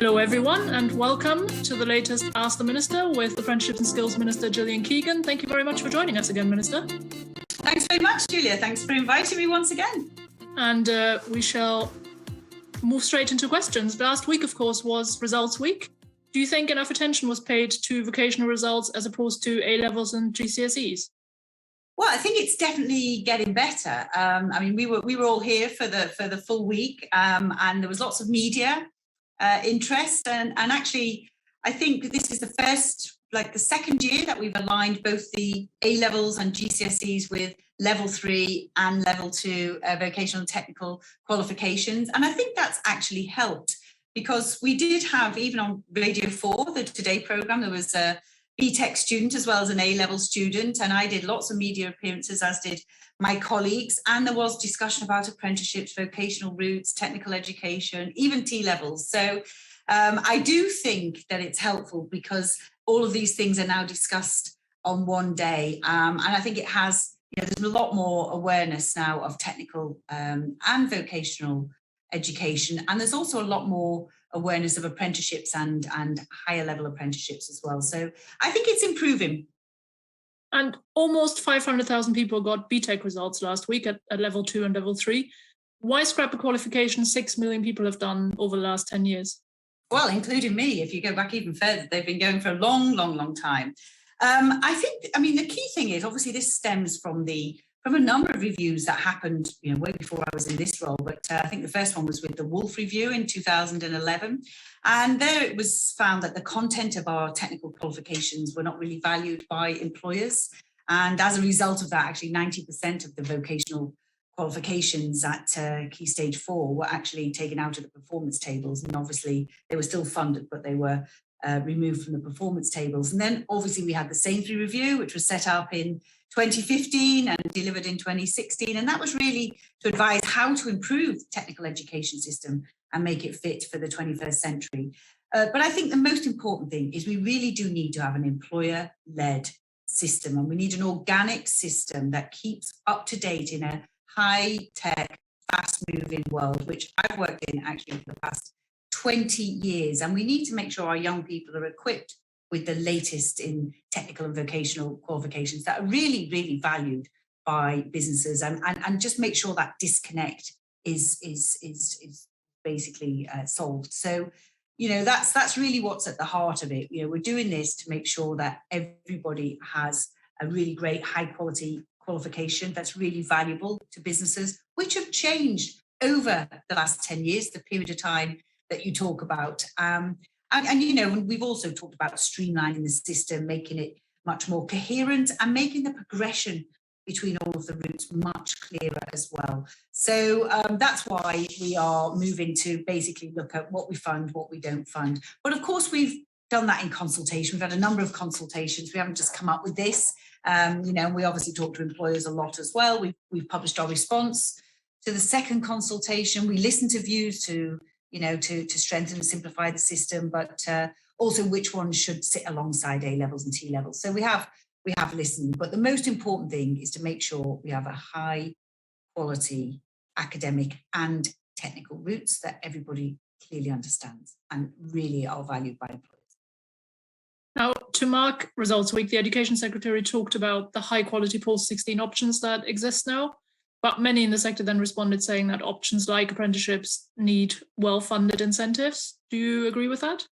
Hello everyone and welcome to the latest Ask the Minister with Apprenticeships and Skills Minister Gillian Keegan. Thank you very much for joining us again, Minister. Thanks very much, Julia. Thanks for inviting me once again. And we shall move straight into questions. Last week, of course, was Results Week. Do you think enough attention was paid to vocational results as opposed to A-levels and GCSEs? Well, I think it's definitely getting better. We were all here for the full week, and there was lots of media interest. And actually, I think this is the second year that we've aligned both the A-levels and GCSEs with level 3 and level 2 vocational and technical qualifications. And I think that's actually helped because we did have, even on Radio 4, the Today programme, there was a BTEC student as well as an A-level student, and I did lots of media appearances, as did my colleagues, and there was discussion about apprenticeships, vocational routes, technical education, even TLevels. So I do think that it's helpful because all of these things are now discussed on one day, and I think it has, there's a lot more awareness now of technical and vocational education, and there's also a lot more awareness of apprenticeships and higher level apprenticeships as well. So I think it's improving. And almost 500,000 people got BTEC results last week at level 2 and level 3. Why scrap a qualification 6 million people have done over the last 10 years? Well, including me, if you go back even further, they've been going for a long, long, long time. The key thing is, obviously, this stems from a number of reviews that happened, way before I was in this role. But I think the first one was with the Wolf Review in 2011. And there it was found that the content of our technical qualifications were not really valued by employers. And as a result of that, actually 90% of the vocational qualifications at Key Stage 4 were actually taken out of the performance tables. And obviously they were still funded, but they were removed from the performance tables. And then obviously we had the Sainsbury Review, which was set up in 2015 and delivered in 2016. And that was really to advise how to improve the technical education system and make it fit for the 21st century. But I think the most important thing is we really do need to have an employer-led system, and we need an organic system that keeps up to date in a high-tech, fast-moving world, which I've worked in actually for the past 20 years. And we need to make sure our young people are equipped with the latest in technical and vocational qualifications that are really, really valued by businesses, and just make sure that disconnect is basically solved. So, that's really what's at the heart of it. We're doing this to make sure that everybody has a really great high quality qualification that's really valuable to businesses, which have changed over the last 10 years, the period of time that you talk about. And we've also talked about streamlining the system, making it much more coherent and making the progression between all of the routes much clearer as well. So that's why we are moving to basically look at what we fund, what we don't fund. But of course, we've done that in consultation. We've had a number of consultations. We haven't just come up with this. We obviously talk to employers a lot as well. We've published our response to the second consultation. We listen to views to strengthen and simplify the system, but also which ones should sit alongside A-levels and T-levels. So we have listened, but the most important thing is to make sure we have a high quality academic and technical routes that everybody clearly understands and really are valued by employers. Now, to mark Results Week, the Education Secretary talked about the high quality post-16 options that exist now. But many in the sector then responded saying that options like apprenticeships need well-funded incentives. Do you agree with that?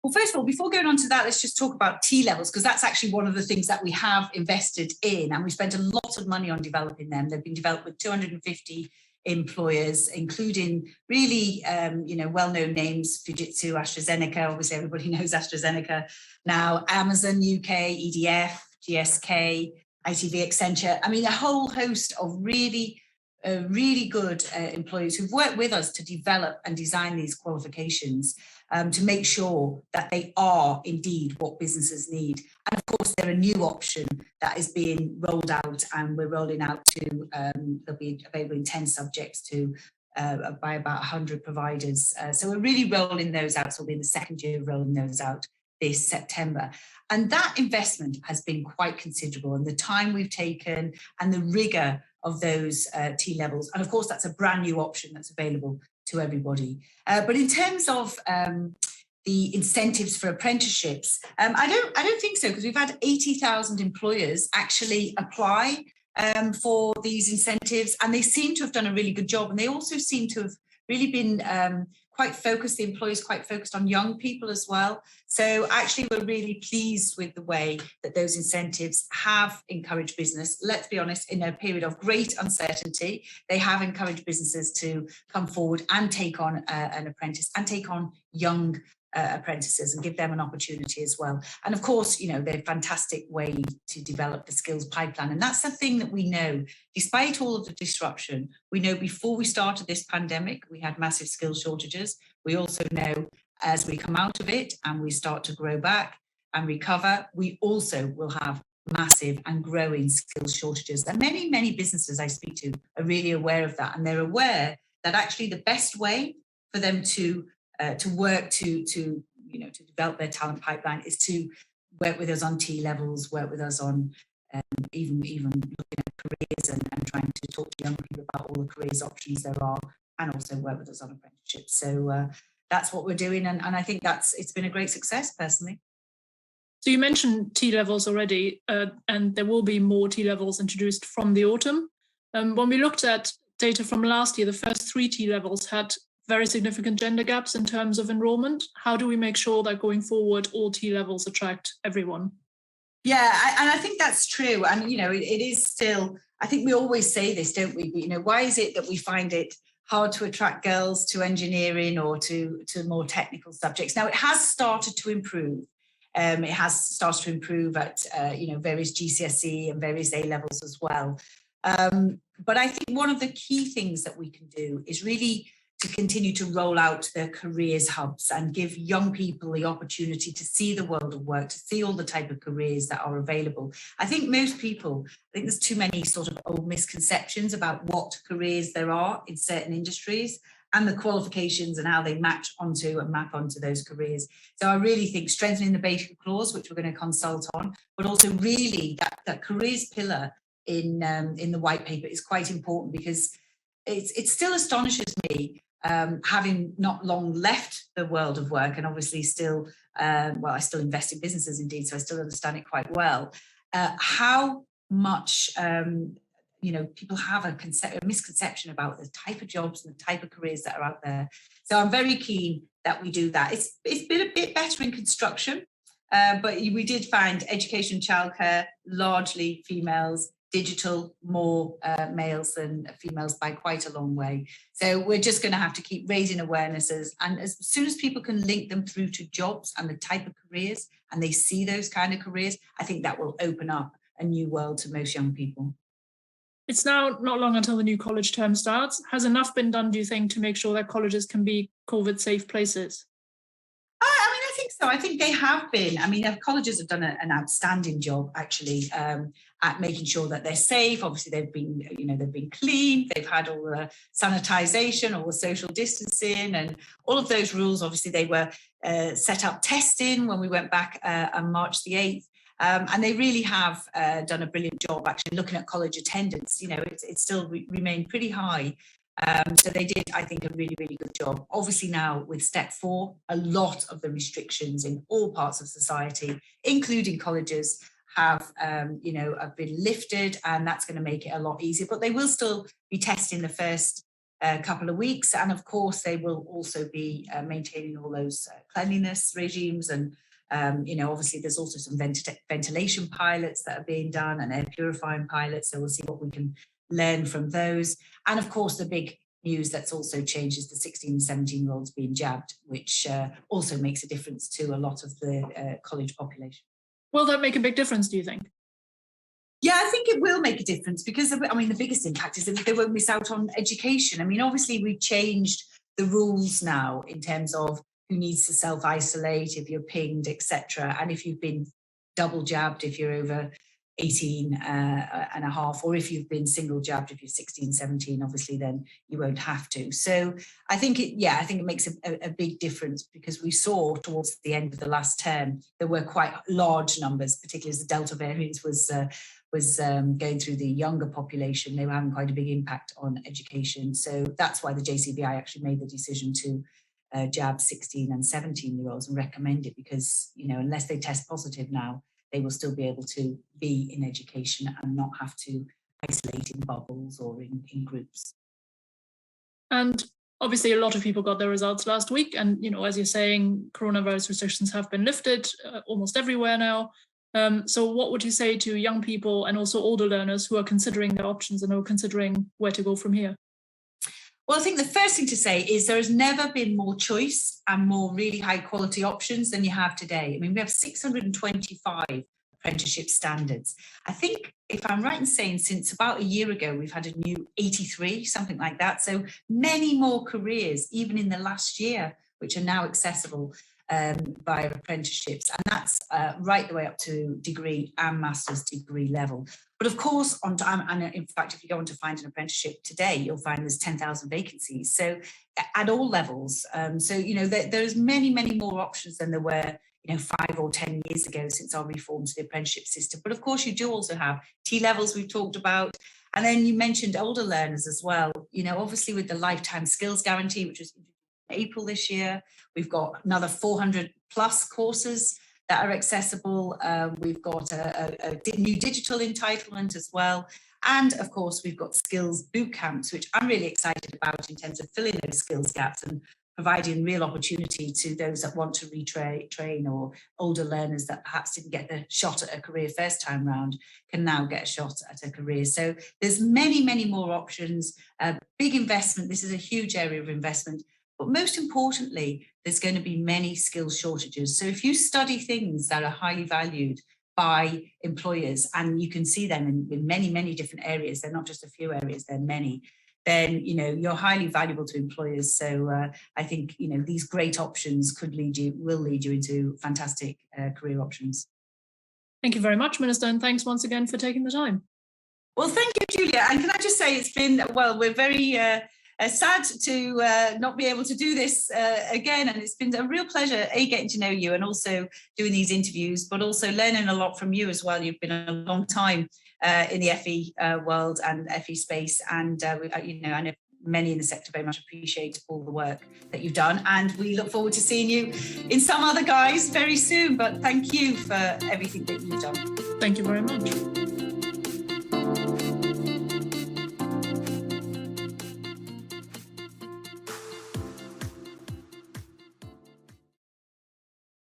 Well, first of all, before going on to that, let's just talk about T-levels, because that's actually one of the things that we have invested in, and we spent a lot of money on developing them. They've been developed with 250 employers, including really, well-known names, Fujitsu, AstraZeneca. Obviously, everybody knows AstraZeneca now, Amazon UK, EDF, GSK, ITV, Accenture. A whole host of really good employees who've worked with us to develop and design these qualifications to make sure that they are indeed what businesses need. And of course, they're a new option that is being rolled out, and we're rolling out to, they'll be available in 10 subjects by about 100 providers. So we're really rolling those out. So we'll be in the second year of rolling those out this September. And that investment has been quite considerable, and the time we've taken and the rigor of those TLevels. And of course, that's a brand new option that's available to everybody. But in terms of the incentives for apprenticeships, I don't think so, because we've had 80,000 employers actually apply for these incentives, and they seem to have done a really good job. And they also seem to have really been quite focused, the employers quite focused on young people as well. So actually, we're really pleased with the way that those incentives have encouraged business. Let's be honest, in a period of great uncertainty, they have encouraged businesses to come forward and take on an apprentice and take on young apprentices and give them an opportunity as well. And of course, you know, they're a fantastic way to develop the skills pipeline. And that's the thing that we know, despite all of the disruption, we know before we started this pandemic, we had massive skills shortages. We also know as we come out of it and we start to grow back and recover, we also will have massive and growing skills shortages. And many, many businesses I speak to are really aware of that. And they're aware that actually the best way for them to work to develop their talent pipeline is to work with us on TLevels, work with us on even looking at careers and trying to talk to young people about all the careers options there are, and also work with us on apprenticeships. So that's what we're doing, and I think it's been a great success personally. So you mentioned TLevels already, and there will be more TLevels introduced from the autumn. When we looked at data from last year, the first 3 TLevels had very significant gender gaps in terms of enrollment. How do we make sure that going forward, all TLevels attract everyone? Yeah, and I think that's true. And, you know, it is still, I think we always say this, don't we? But, you know, why is it that we find it hard to attract girls to engineering or to more technical subjects? Now, it has started to improve. It has started to improve at, various GCSE and various A-levels as well. But I think one of the key things that we can do is really to continue to roll out the careers hubs and give young people the opportunity to see the world of work, to see all the type of careers that are available. I think there's too many sort of old misconceptions about what careers there are in certain industries and the qualifications and how they match onto and map onto those careers. So I really think strengthening the basic clause, which we're going to consult on, but also really that careers pillar in the white paper is quite important, because it still astonishes me, having not long left the world of work, and obviously still, I still invest in businesses indeed, so I still understand it quite well, how much, people have a misconception about the type of jobs and the type of careers that are out there. So I'm very keen that we do that. It's been a bit better in construction, but we did find education, childcare, largely females, digital, more males than females by quite a long way. So we're just going to have to keep raising awarenesses. And as soon as people can link them through to jobs and the type of careers, and they see those kind of careers, I think that will open up a new world to most young people. It's now not long until the new college term starts. Has enough been done, do you think, to make sure that colleges can be COVID-safe places? I think so. I think they have been. I mean, colleges have done an outstanding job, actually, at making sure that they're safe. Obviously, they've been clean. They've had all the sanitisation, all the social distancing, and all of those rules. Obviously, they were set up testing when we went back on March the 8th. And they really have done a brilliant job, actually, looking at college attendance. You know, it's still remained pretty high. So they did, I think, a really, really good job. Obviously now with step 4, a lot of the restrictions in all parts of society, including colleges, have been lifted, and that's going to make it a lot easier. But they will still be testing the first couple of weeks. And of course, they will also be maintaining all those cleanliness regimes. And, obviously there's also some ventilation pilots that are being done and air purifying pilots. So we'll see what we can learn from those. And of course, the big news that's also changed is the 16 and 17-year-olds being jabbed, which also makes a difference to a lot of the college population. Will that make a big difference, do you think? Yeah, I think it will make a difference, because, the biggest impact is that they won't miss out on education. I mean, obviously, we've changed the rules now in terms of who needs to self-isolate, if you're pinged, etc. And if you've been double jabbed, if you're over 18 and a half, or if you've been single jabbed, if you're 16, 17, obviously then you won't have to. So I think it makes a big difference, because we saw towards the end of the last term, there were quite large numbers, particularly as the Delta variant was was going through the younger population, they were having quite a big impact on education. So that's why the JCBI actually made the decision to jab 16 and 17-year-olds and recommend it, because, you know, unless they test positive now, they will still be able to be in education and not have to isolate in bubbles or in groups. And obviously, a lot of people got their results last week. And, you know, as you're saying, coronavirus restrictions have been lifted almost everywhere now. So what would you say to young people and also older learners who are considering their options and are considering where to go from here? Well, I think the first thing to say is there has never been more choice and more really high quality options than you have today. I mean, we have 625 apprenticeship standards. I think, if I'm right in saying, since about a year ago, we've had a new 83, something like that. So many more careers, even in the last year, which are now accessible via apprenticeships. And that's right the way up to degree and master's degree level. But of course, and in fact, if you go on to find an apprenticeship today, you'll find there's 10,000 vacancies. So at all levels. So, you know, there's many, many more options than there were, you know, 5 or 10 years ago since our reform to the apprenticeship system. But of course, you do also have TLevels we've talked about. And then you mentioned older learners as well. You know, obviously with the lifetime skills guarantee, which was in April this year, we've got another 400 plus courses that are accessible. We've got a new digital entitlement as well. And of course, we've got skills boot camps, which I'm really excited about in terms of filling those skills gaps and providing real opportunity to those that want to retrain, or older learners that perhaps didn't get the shot at a career first time round can now get a shot at a career. So there's many, many more options, big investment. This is a huge area of investment. But most importantly, there's going to be many skills shortages. So if you study things that are highly valued by employers, and you can see them in many, many different areas, they're not just a few areas, they're many, then, you know, you're highly valuable to employers. So I think, you know, these great options will lead you into fantastic career options. Thank you very much, Minister, and thanks once again for taking the time. Well, thank you, Julia. And can I just say, it's been, well, we're very sad to not be able to do this again. And it's been a real pleasure, getting to know you and also doing these interviews, but also learning a lot from you as well. You've been a long time in the FE world and FE space. And, you know, I know many in the sector very much appreciate all the work that you've done. And we look forward to seeing you in some other guise very soon. But thank you for everything that you've done. Thank you very much.